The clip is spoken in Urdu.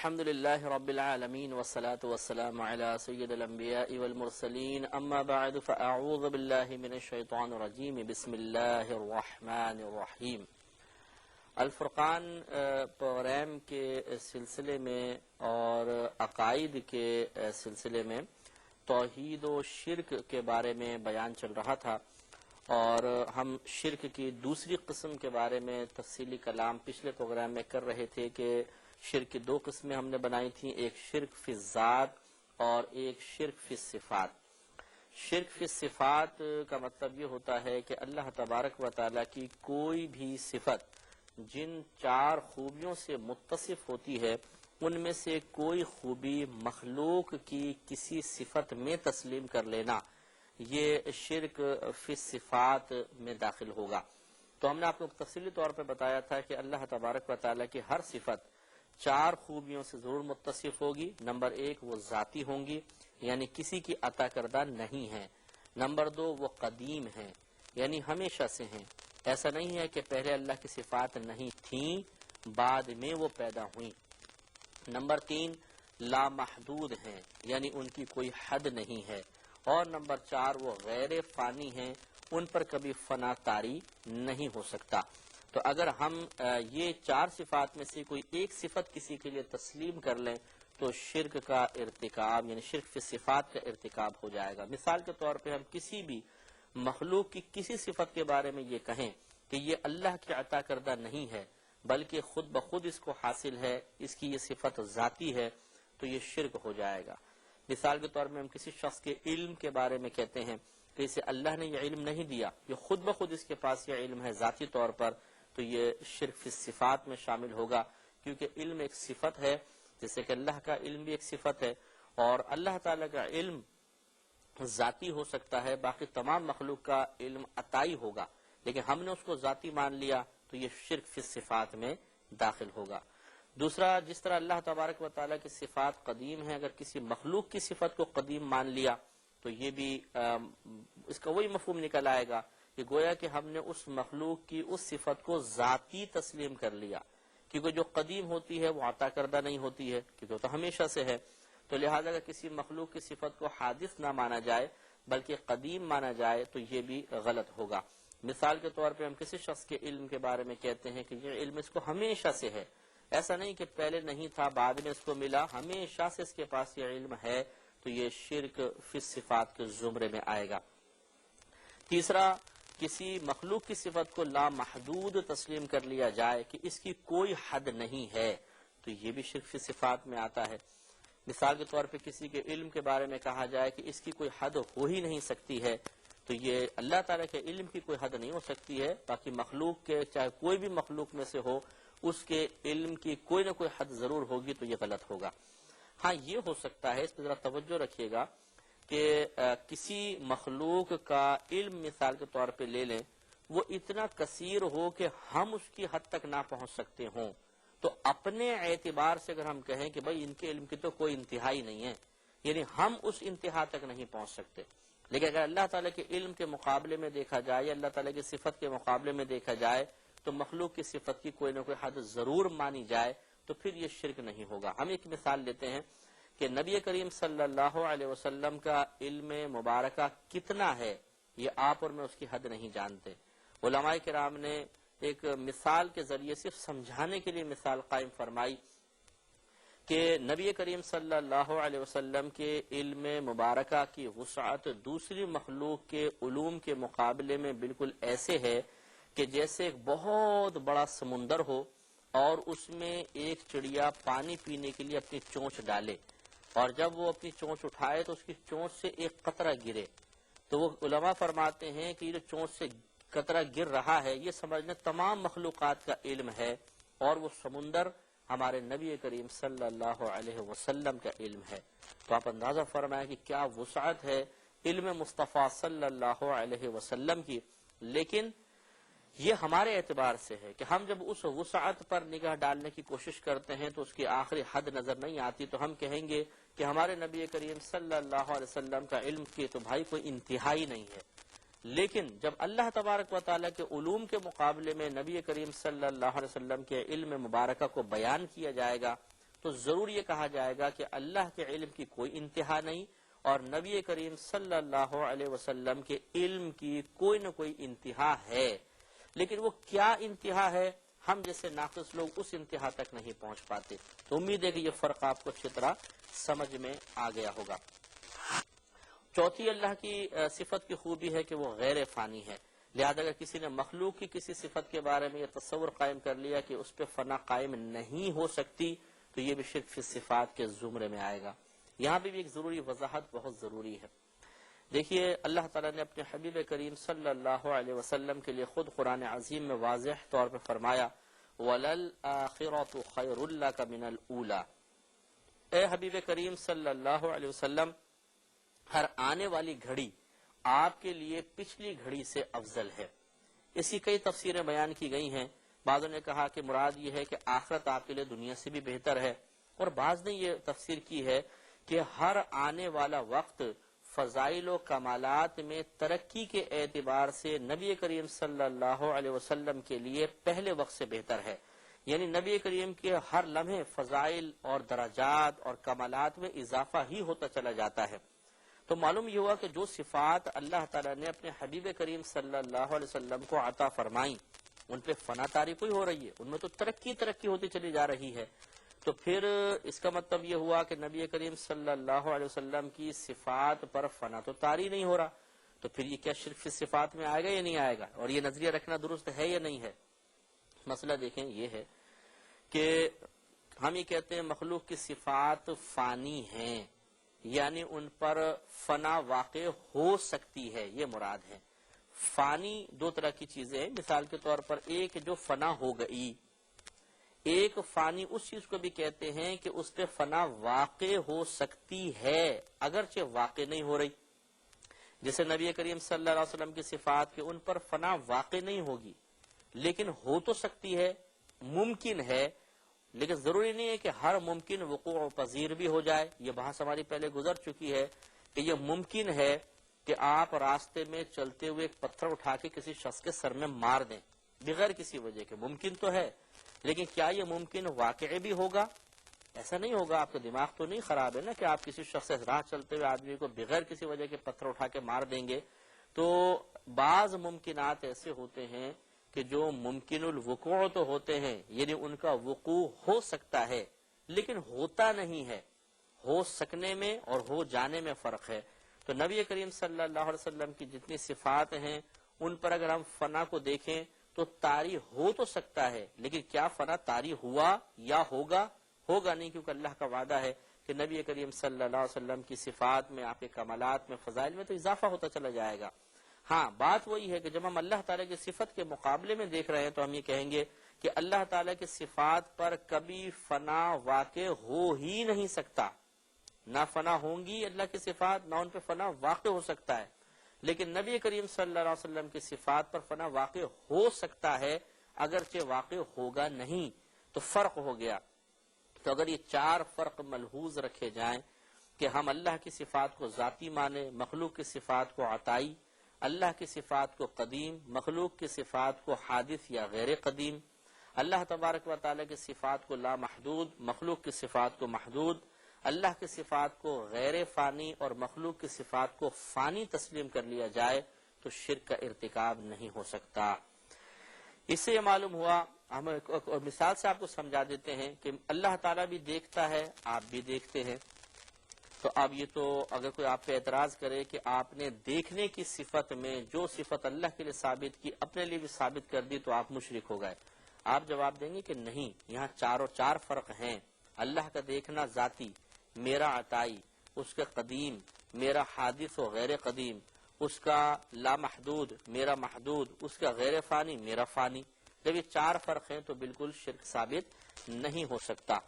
الحمد لله رب العالمين والصلاة والسلام على سيد الأنبياء والمرسلين أما بعد فأعوذ بالله من الشيطان الرجيم بسم الله الرحمن الرحیم۔ الفرقان پروگرام کے سلسلے میں اور عقائد کے سلسلے میں توحید و شرک کے بارے میں بیان چل رہا تھا، اور ہم شرک کی دوسری قسم کے بارے میں تفصیلی کلام پچھلے پروگرام میں کر رہے تھے کہ شرک کی دو قسمیں ہم نے بنائی تھیں، ایک شرک فی الذات اور ایک شرک فی الصفات۔ شرک فی الصفات کا مطلب یہ ہوتا ہے کہ اللہ تبارک و تعالیٰ کی کوئی بھی صفت جن چار خوبیوں سے متصف ہوتی ہے ان میں سے کوئی خوبی مخلوق کی کسی صفت میں تسلیم کر لینا، یہ شرک فی الصفات میں داخل ہوگا۔ تو ہم نے آپ کو تفصیلی طور پہ بتایا تھا کہ اللہ تبارک و تعالیٰ کی ہر صفت چار خوبیوں سے ضرور متصف ہوگی۔ نمبر ایک، وہ ذاتی ہوں گی، یعنی کسی کی عطا کردہ نہیں ہیں۔ نمبر دو، وہ قدیم ہیں، یعنی ہمیشہ سے ہیں، ایسا نہیں ہے کہ پہلے اللہ کی صفات نہیں تھیں بعد میں وہ پیدا ہوئیں۔ نمبر تین، لامحدود ہیں، یعنی ان کی کوئی حد نہیں ہے۔ اور نمبر چار، وہ غیر فانی ہیں، ان پر کبھی فنا طاری نہیں ہو سکتا۔ تو اگر ہم یہ چار صفات میں سے کوئی ایک صفت کسی کے لیے تسلیم کر لیں تو شرک کا ارتکاب، یعنی شرک فی صفات کا ارتکاب ہو جائے گا۔ مثال کے طور پہ ہم کسی بھی مخلوق کی کسی صفت کے بارے میں یہ کہیں کہ یہ اللہ کی عطا کردہ نہیں ہے بلکہ خود بخود اس کو حاصل ہے، اس کی یہ صفت ذاتی ہے، تو یہ شرک ہو جائے گا۔ مثال کے طور میں ہم کسی شخص کے علم کے بارے میں کہتے ہیں کہ اسے اللہ نے یہ علم نہیں دیا، یہ خود بخود اس کے پاس یہ علم ہے ذاتی طور پر، تو یہ شرک فی صفات میں شامل ہوگا، کیونکہ علم ایک صفت ہے، جیسے کہ اللہ کا علم بھی ایک صفت ہے، اور اللہ تعالیٰ کا علم ذاتی ہو سکتا ہے، باقی تمام مخلوق کا علم عطائی ہوگا، لیکن ہم نے اس کو ذاتی مان لیا تو یہ شرک فی صفات میں داخل ہوگا۔ دوسرا، جس طرح اللہ تبارک و تعالیٰ کی صفات قدیم ہیں، اگر کسی مخلوق کی صفت کو قدیم مان لیا تو یہ بھی اس کا وہی مفہوم نکل آئے گا کہ گویا کہ ہم نے اس مخلوق کی اس صفت کو ذاتی تسلیم کر لیا، کیونکہ جو قدیم ہوتی ہے وہ عطا کردہ نہیں ہوتی ہے، کیونکہ وہ تو ہمیشہ سے ہے، تو لہذا اگر کسی مخلوق کی صفت کو حادث نہ مانا جائے بلکہ قدیم مانا جائے تو یہ بھی غلط ہوگا۔ مثال کے طور پہ ہم کسی شخص کے علم کے بارے میں کہتے ہیں کہ یہ علم اس کو ہمیشہ سے ہے، ایسا نہیں کہ پہلے نہیں تھا بعد میں اس کو ملا، ہمیشہ سے اس کے پاس یہ علم ہے، تو یہ شرک فی صفات کے زمرے میں آئے گا۔ تیسرا، کسی مخلوق کی صفت کو لامحدود تسلیم کر لیا جائے کہ اس کی کوئی حد نہیں ہے، تو یہ بھی شرک فی صفات میں آتا ہے۔ مثال کے طور پہ کسی کے علم کے بارے میں کہا جائے کہ اس کی کوئی حد ہو ہی نہیں سکتی ہے، تو یہ اللہ تعالیٰ کے علم کی کوئی حد نہیں ہو سکتی ہے، باقی مخلوق کے چاہے کوئی بھی مخلوق میں سے ہو اس کے علم کی کوئی نہ کوئی حد ضرور ہوگی، تو یہ غلط ہوگا۔ ہاں، یہ ہو سکتا ہے، اس پہ ذرا توجہ رکھیے گا کہ کسی مخلوق کا علم مثال کے طور پہ لے لیں، وہ اتنا کثیر ہو کہ ہم اس کی حد تک نہ پہنچ سکتے ہوں، تو اپنے اعتبار سے اگر ہم کہیں کہ بھائی ان کے علم کی تو کوئی انتہائی نہیں ہے، یعنی ہم اس انتہا تک نہیں پہنچ سکتے، لیکن اگر اللہ تعالیٰ کے علم کے مقابلے میں دیکھا جائے یا اللہ تعالیٰ کی صفت کے مقابلے میں دیکھا جائے تو مخلوق کی صفت کی کوئی نہ کوئی حد ضرور مانی جائے تو پھر یہ شرک نہیں ہوگا۔ ہم ایک مثال لیتے ہیں کہ نبی کریم صلی اللہ علیہ وسلم کا علم مبارکہ کتنا ہے یہ آپ اور میں اس کی حد نہیں جانتے۔ علماء کرام نے ایک مثال کے ذریعے صرف سمجھانے کے لیے مثال قائم فرمائی کہ نبی کریم صلی اللہ علیہ وسلم کے علم مبارکہ کی وسعت دوسری مخلوق کے علوم کے مقابلے میں بالکل ایسے ہے کہ جیسے ایک بہت بڑا سمندر ہو اور اس میں ایک چڑیا پانی پینے کے لیے اپنی چونچ ڈالے، اور جب وہ اپنی چونچ اٹھائے تو اس کی چونچ سے ایک قطرہ گرے، تو وہ علماء فرماتے ہیں کہ یہ جو چونچ سے قطرہ گر رہا ہے یہ سمجھنے تمام مخلوقات کا علم ہے، اور وہ سمندر ہمارے نبی کریم صلی اللہ علیہ وسلم کا علم ہے۔ تو آپ اندازہ فرمائیں کہ کیا وسعت ہے علم مصطفیٰ صلی اللہ علیہ وسلم کی، لیکن یہ ہمارے اعتبار سے ہے کہ ہم جب اس وسعت پر نگاہ ڈالنے کی کوشش کرتے ہیں تو اس کی آخری حد نظر نہیں آتی، تو ہم کہیں گے کہ ہمارے نبی کریم صلی اللہ علیہ وسلم کا علم کی تو بھائی کوئی انتہائی نہیں ہے، لیکن جب اللہ تبارک و تعالیٰ کے علوم کے مقابلے میں نبی کریم صلی اللہ علیہ وسلم کے علم مبارکہ کو بیان کیا جائے گا تو ضرور یہ کہا جائے گا کہ اللہ کے علم کی کوئی انتہا نہیں اور نبی کریم صلی اللہ علیہ وسلم کے علم کی کوئی نہ کوئی انتہا ہے، لیکن وہ کیا انتہا ہے ہم جیسے ناقص لوگ اس انتہا تک نہیں پہنچ پاتے۔ تو امید ہے کہ یہ فرق آپ کو اچھی طرح سمجھ میں آ گیا ہوگا۔ چوتھی اللہ کی صفت کی خوبی ہے کہ وہ غیر فانی ہے، لہذا اگر کسی نے مخلوق کی کسی صفت کے بارے میں یہ تصور قائم کر لیا کہ اس پہ فنا قائم نہیں ہو سکتی تو یہ بھی شرک فی صفات کے زمرے میں آئے گا۔ یہاں بھی ایک ضروری وضاحت بہت ضروری ہے۔ دیکھیے اللہ تعالیٰ نے اپنے حبیب کریم صلی اللہ علیہ وسلم کے لیے خود قرآن عظیم میں واضح طور پر فرمایا وَلَلْآخِرَةُ خَيْرٌ لَكَ مِنَ الْأُولَى، اے حبیب کریم صلی اللہ علیہ وسلم ہر آنے والی گھڑی آپ کے لیے پچھلی گھڑی سے افضل ہے۔ اسی کئی تفسیریں بیان کی گئی ہیں، بعضوں نے کہا کہ مراد یہ ہے کہ آخرت آپ کے لیے دنیا سے بھی بہتر ہے، اور بعض نے یہ تفسیر کی ہے کہ ہر آنے والا وقت فضائل و کمالات میں ترقی کے اعتبار سے نبی کریم صلی اللہ علیہ وسلم کے لیے پہلے وقت سے بہتر ہے، یعنی نبی کریم کے ہر لمحے فضائل اور درجات اور کمالات میں اضافہ ہی ہوتا چلا جاتا ہے۔ تو معلوم یہ ہوا کہ جو صفات اللہ تعالیٰ نے اپنے حبیب کریم صلی اللہ علیہ وسلم کو عطا فرمائیں ان پہ فنا طاری کوئی ہو رہی ہے، ان میں تو ترقی ہوتی چلی جا رہی ہے۔ تو پھر اس کا مطلب یہ ہوا کہ نبی کریم صلی اللہ علیہ وسلم کی صفات پر فنا تو طاری نہیں ہو رہا، تو پھر یہ کیا شرک فی صفات میں آئے گا یا نہیں آئے گا، اور یہ نظریہ رکھنا درست ہے یا نہیں ہے؟ مسئلہ دیکھیں یہ ہے کہ ہم یہ کہتے ہیں مخلوق کی صفات فانی ہیں، یعنی ان پر فنا واقع ہو سکتی ہے، یہ مراد ہے۔ فانی دو طرح کی چیزیں ہیں، مثال کے طور پر ایک جو فنا ہو گئی، ایک فانی اس چیز کو بھی کہتے ہیں کہ اس پہ فنا واقع ہو سکتی ہے اگرچہ واقع نہیں ہو رہی، جیسے نبی کریم صلی اللہ علیہ وسلم کی صفات کے ان پر فنا واقع نہیں ہوگی لیکن ہو تو سکتی ہے، ممکن ہے، لیکن ضروری نہیں ہے کہ ہر ممکن وقوع پذیر بھی ہو جائے۔ یہ بحث ہماری پہلے گزر چکی ہے کہ یہ ممکن ہے کہ آپ راستے میں چلتے ہوئے ایک پتھر اٹھا کے کسی شخص کے سر میں مار دیں بغیر کسی وجہ کے، ممکن تو ہے، لیکن کیا یہ ممکن واقع بھی ہوگا؟ ایسا نہیں ہوگا۔ آپ کا دماغ تو نہیں خراب ہے نا کہ آپ کسی شخص سے راہ چلتے ہوئے آدمی کو بغیر کسی وجہ کے پتھر اٹھا کے مار دیں گے۔ تو بعض ممکنات ایسے ہوتے ہیں کہ جو ممکن الوقوع تو ہوتے ہیں، یعنی ان کا وقوع ہو سکتا ہے لیکن ہوتا نہیں ہے، ہو سکنے میں اور ہو جانے میں فرق ہے۔ تو نبی کریم صلی اللہ علیہ وسلم کی جتنی صفات ہیں ان پر اگر ہم فنا کو دیکھیں تو طاری ہو تو سکتا ہے، لیکن کیا فنا طاری ہوا یا ہوگا؟ ہوگا نہیں، کیونکہ اللہ کا وعدہ ہے کہ نبی کریم صلی اللہ علیہ وسلم کی صفات میں، آپ کے کمالات میں، فضائل میں تو اضافہ ہوتا چلا جائے گا۔ ہاں بات وہی ہے کہ جب ہم اللہ تعالیٰ کی صفت کے مقابلے میں دیکھ رہے ہیں تو ہم یہ کہیں گے کہ اللہ تعالیٰ کی صفات پر کبھی فنا واقع ہو ہی نہیں سکتا، نہ فنا ہوں گی اللہ کی صفات، نہ ان پہ فنا واقع ہو سکتا ہے، لیکن نبی کریم صلی اللہ علیہ وسلم کی صفات پر فنا واقع ہو سکتا ہے اگرچہ واقع ہوگا نہیں۔ تو فرق ہو گیا۔ تو اگر یہ چار فرق ملحوظ رکھے جائیں کہ ہم اللہ کی صفات کو ذاتی مانیں، مخلوق کی صفات کو عطائی، اللہ کی صفات کو قدیم، مخلوق کی صفات کو حادث یا غیر قدیم، اللہ تبارک و تعالیٰ کی صفات کو لامحدود، مخلوق کی صفات کو محدود، اللہ کی صفات کو غیر فانی اور مخلوق کی صفات کو فانی تسلیم کر لیا جائے تو شرک کا ارتکاب نہیں ہو سکتا۔ اس سے یہ معلوم ہوا، ہم ایک مثال سے آپ کو سمجھا دیتے ہیں کہ اللہ تعالیٰ بھی دیکھتا ہے، آپ بھی دیکھتے ہیں۔ تو اب یہ تو اگر کوئی آپ پہ اعتراض کرے کہ آپ نے دیکھنے کی صفت میں جو صفت اللہ کے لیے ثابت کی اپنے لیے بھی ثابت کر دی تو آپ مشرک ہو گئے، آپ جواب دیں گے کہ نہیں، یہاں چار فرق ہیں۔ اللہ کا دیکھنا ذاتی، میرا عطائی، اس کا قدیم، میرا حادث و غیر قدیم، اس کا لامحدود، میرا محدود، اس کا غیر فانی، میرا فانی۔ جب یہ چار فرق ہیں تو بالکل شرک ثابت نہیں ہو سکتا۔